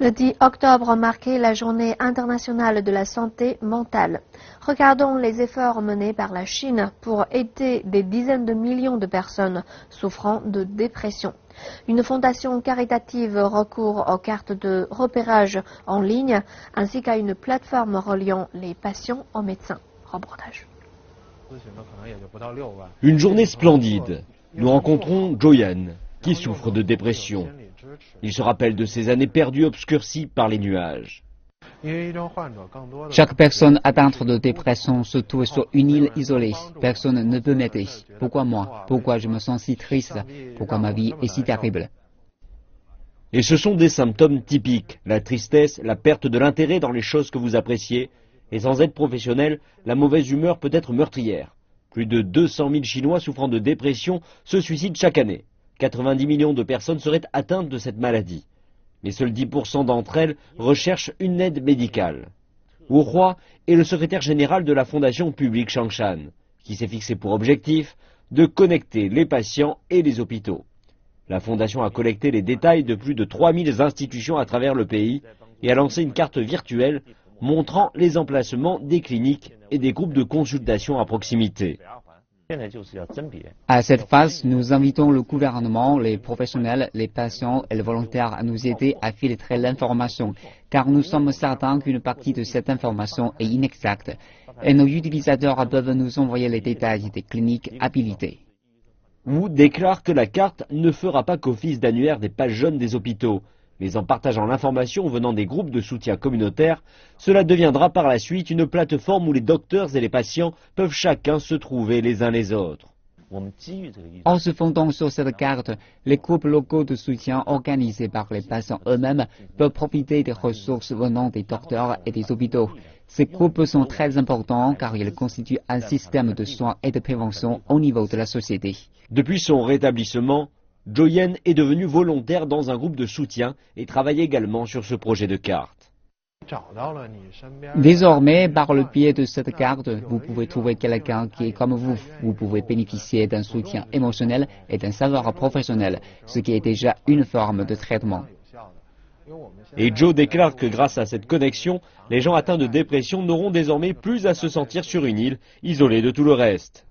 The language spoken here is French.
Le 10 octobre marquait la journée internationale de la santé mentale. Regardons les efforts menés par la Chine pour aider des dizaines de millions de personnes souffrant de dépression. Une fondation caritative recourt aux cartes de repérage en ligne ainsi qu'à une plateforme reliant les patients aux médecins. Reportage. Une journée splendide. Nous rencontrons Joyan, qui souffre de dépression. Il se rappelle de ces années perdues obscurcies par les nuages. Chaque personne atteinte de dépression se trouve sur une île isolée. Personne ne peut m'aider. Pourquoi moi? Pourquoi je me sens si triste? Pourquoi ma vie est si terrible? Et ce sont des symptômes typiques. La tristesse, la perte de l'intérêt dans les choses que vous appréciez. Et sans aide professionnelle, la mauvaise humeur peut être meurtrière. Plus de 200 000 Chinois souffrant de dépression se suicident chaque année. 90 millions de personnes seraient atteintes de cette maladie. Mais seuls 10% d'entre elles recherchent une aide médicale. Wu Hua est le secrétaire général de la fondation publique Shangshan, qui s'est fixé pour objectif de connecter les patients et les hôpitaux. La fondation a collecté les détails de plus de 3000 institutions à travers le pays et a lancé une carte virtuelle montrant les emplacements des cliniques et des groupes de consultation à proximité. À cette phase, nous invitons le gouvernement, les professionnels, les patients et les volontaires à nous aider à filtrer l'information, car nous sommes certains qu'une partie de cette information est inexacte, et nos utilisateurs peuvent nous envoyer les détails des cliniques habilitées. Wu déclare que la carte ne fera pas qu'office d'annuaire des pages jaunes des hôpitaux, mais en partageant l'information venant des groupes de soutien communautaires, cela deviendra par la suite une plateforme où les docteurs et les patients peuvent chacun se trouver les uns les autres. En se fondant sur cette carte, les groupes locaux de soutien organisés par les patients eux-mêmes peuvent profiter des ressources venant des docteurs et des hôpitaux. Ces groupes sont très importants car ils constituent un système de soins et de prévention au niveau de la société. Depuis son rétablissement, Joyan est devenu volontaire dans un groupe de soutien et travaille également sur ce projet de carte. Désormais, par le biais de cette carte, vous pouvez trouver quelqu'un qui est comme vous. Vous pouvez bénéficier d'un soutien émotionnel et d'un savoir professionnel, ce qui est déjà une forme de traitement. Et Joe déclare que grâce à cette connexion, les gens atteints de dépression n'auront désormais plus à se sentir sur une île, isolés de tout le reste.